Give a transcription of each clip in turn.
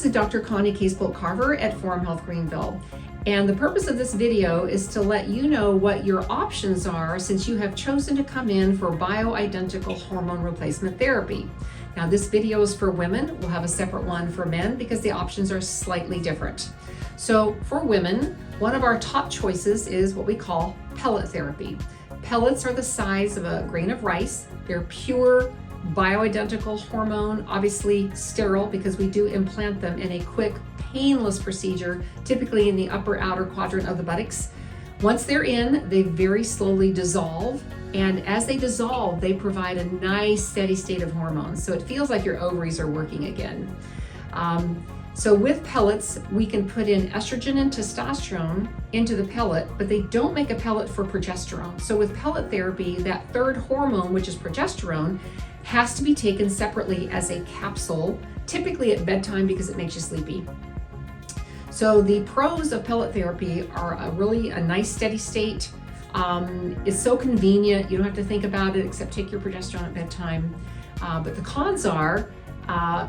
this is Dr. Connie Casebolt-Carver at Forum Health Greenville. And the purpose of this video is to let you know what your options are since you have chosen to come in for bioidentical hormone replacement therapy. Now this video is for women. We'll have a separate one for men because the options are slightly different. So for women, one of our top choices is what we call pellet therapy. Pellets are the size of a grain of rice. They're pure bioidentical hormone, obviously sterile because we do implant them in a quick, painless procedure, typically in the upper outer quadrant of the buttocks. Once they're in, they very slowly dissolve, and as they dissolve, they provide a nice steady state of hormones. So it feels like your ovaries are working again. So with pellets, we can put in estrogen and testosterone into the pellet, but they don't make a pellet for progesterone. So with pellet therapy, that third hormone, which is progesterone, has to be taken separately as a capsule, typically at bedtime because it makes you sleepy. So the pros of pellet therapy are a nice steady state. It's so convenient, you don't have to think about it except take your progesterone at bedtime. But the cons are,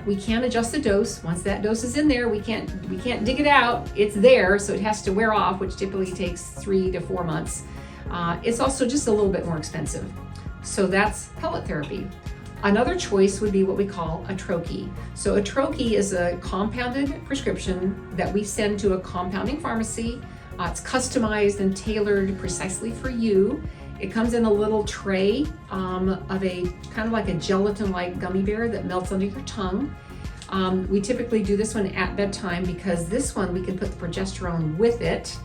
we can't adjust the dose. Once that dose is in there, we can't dig it out. It's there, so it has to wear off, which typically takes 3 to 4 months. It's also just a little bit more expensive. So that's pellet therapy. Another choice would be what we call a troche. So a troche is a compounded prescription that we send to a compounding pharmacy. It's customized and tailored precisely for you. It comes in a little tray of a kind of like a gelatin-like gummy bear that melts under your tongue. We typically do this one at bedtime because this one we can put the progesterone with it.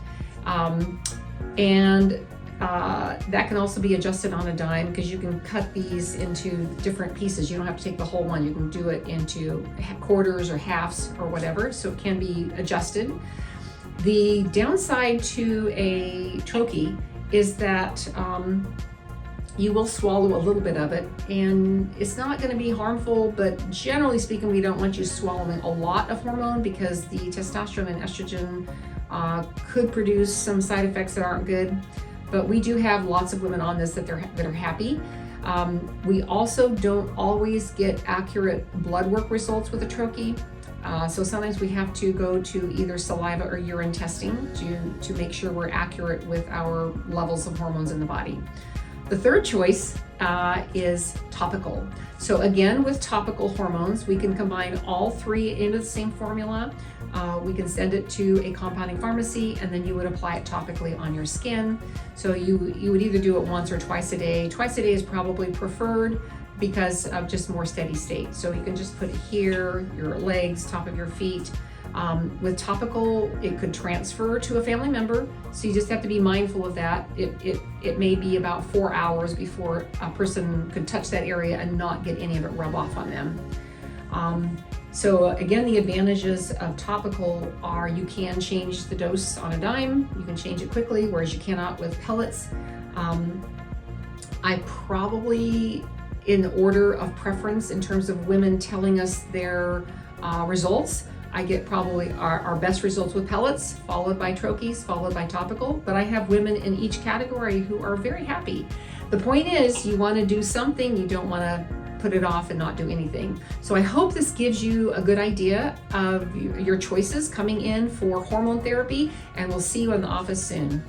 That can also be adjusted on a dime because you can cut these into different pieces. You don't have to take the whole one. You can do it into quarters or halves or whatever, so it can be adjusted. The downside to a troche is that you will swallow a little bit of it, and it's not going to be harmful, but generally speaking, we don't want you swallowing a lot of hormone because the testosterone and estrogen could produce some side effects that aren't good. But we do have lots of women on this that are happy. We also don't always get accurate blood work results with a troche. So sometimes we have to go to either saliva or urine testing to make sure we're accurate with our levels of hormones in the body. The third choice is topical. So again, with topical hormones, we can combine all three into the same formula. We can send it to a compounding pharmacy, and then you would apply it topically on your skin. So you would either do it once or twice a day. Twice a day is probably preferred because of just more steady state. So you can just put it here, your legs, top of your feet. With topical, it could transfer to a family member, so you just have to be mindful of that. It may be about 4 hours before a person could touch that area and not get any of it rub off on them. So again, the advantages of topical are you can change the dose on a dime, you can change it quickly, whereas you cannot with pellets. I probably, in order of preference in terms of women telling us their results, I get probably our best results with pellets, followed by troches, followed by topical, but I have women in each category who are very happy. The point is, you want to do something, you don't want to put it off and not do anything. So I hope this gives you a good idea of your choices coming in for hormone therapy, and we'll see you in the office soon.